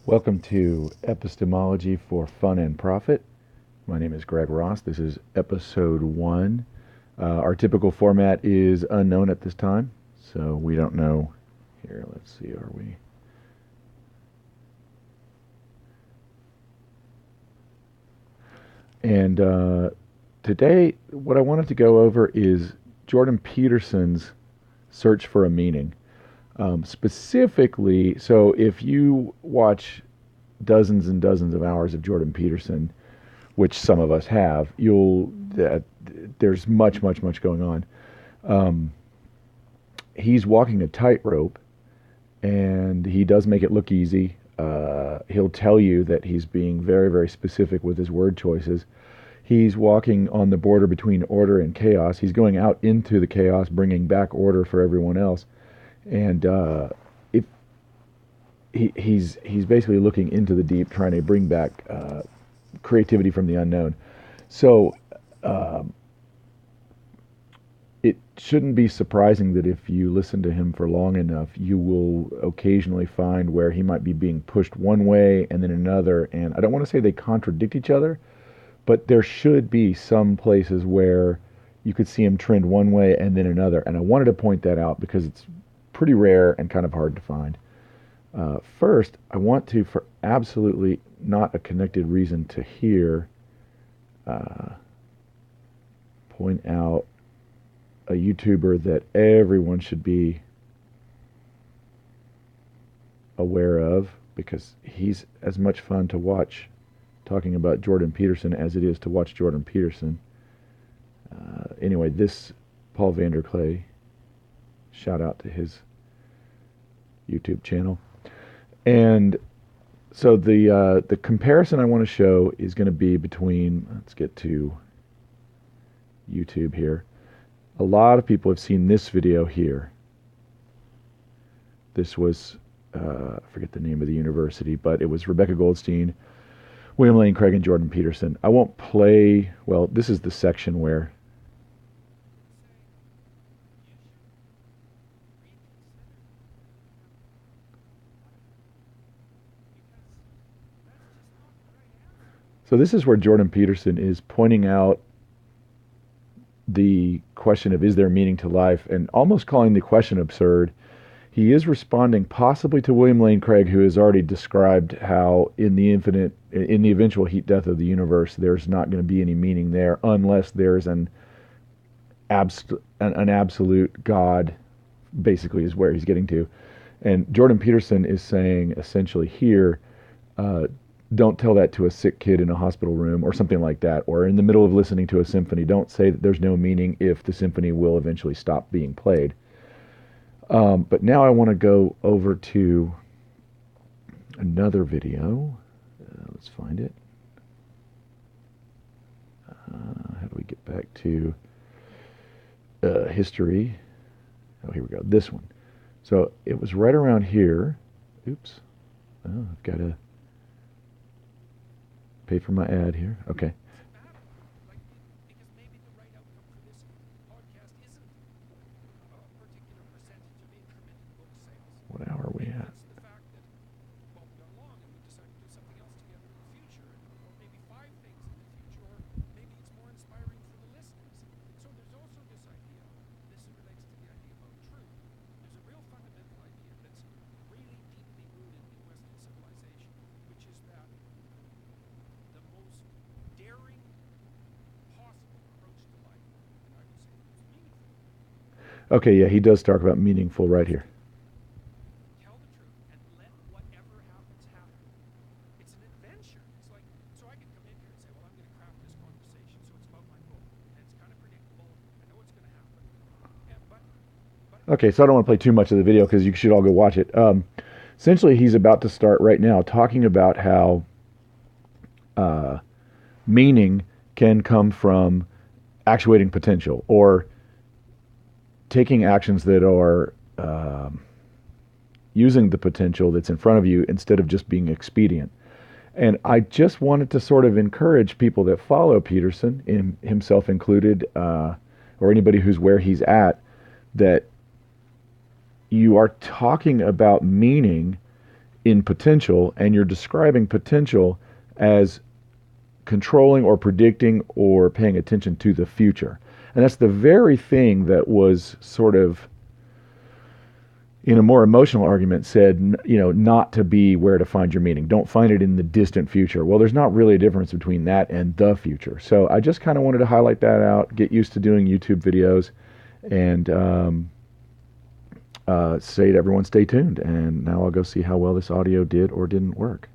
Welcome to Epistemology for Fun and Profit. My name is Greg Ross. This is episode 1. Our typical format is unknown at this time, so we don't know. Here, let's see, are we? And today, what I wanted to go over is Jordan Peterson's search for a meaning. Specifically, so if you watch dozens and dozens of hours of Jordan Peterson, which some of us have, there's much going on. He's walking a tightrope, and he does make it look easy. He'll tell you that he's being very specific with his word choices. He's walking on the border between order and chaos. He's going out into the chaos, bringing back order for everyone else. And if he's basically looking into the deep, trying to bring back creativity from the unknown. So it shouldn't be surprising that if you listen to him for long enough, you will occasionally find where he might be being pushed one way and then another. And I don't want to say they contradict each other, but there should be some places where you could see him trend one way and then another. And I wanted to point that out because it's pretty rare and kind of hard to find. First, I want to, for absolutely not a connected reason to hear, point out a YouTuber that everyone should be aware of because he's as much fun to watch talking about Jordan Peterson as it is to watch Jordan Peterson. Anyway, this Paul VanderKlay, shout out to his YouTube channel. And so the comparison I want to show is going to be between, let's get to YouTube here. A lot of people have seen this video here. This was, I forget the name of the university, but it was Rebecca Goldstein, William Lane Craig, and Jordan Peterson. I won't play, well, this is the section where so this is where Jordan Peterson is pointing out the question of is there meaning to life and almost calling the question absurd. He is responding possibly to William Lane Craig, who has already described how in the eventual heat death of the universe, there's not going to be any meaning there unless there's an absolute God, basically is where he's getting to. And Jordan Peterson is saying essentially here, don't tell that to a sick kid in a hospital room or something like that, or in the middle of listening to a symphony. Don't say that there's no meaning if the symphony will eventually stop being played. But now I want to go over to another video. Let's find it. How do we get back to history? Oh, here we go. This one. So it was right around here. Oops. Oh, I've got to pay for my ad here. Okay. What hour are we at? Okay, yeah, he does talk about meaningful right here. Okay, so I don't want to play too much of the video because you should all go watch it. Essentially, he's about to start right now talking about how meaning can come from actuating potential or taking actions that are using the potential that's in front of you instead of just being expedient. And I just wanted to sort of encourage people that follow Peterson, himself included, or anybody who's where he's at, that you are talking about meaning in potential, and you're describing potential as controlling or predicting or paying attention to the future. And that's the very thing that was sort of, in a more emotional argument, said, not to be where to find your meaning. Don't find it in the distant future. Well, there's not really a difference between that and the future. So I just kind of wanted to highlight that out, get used to doing YouTube videos, and say to everyone, stay tuned. And now I'll go see how well this audio did or didn't work.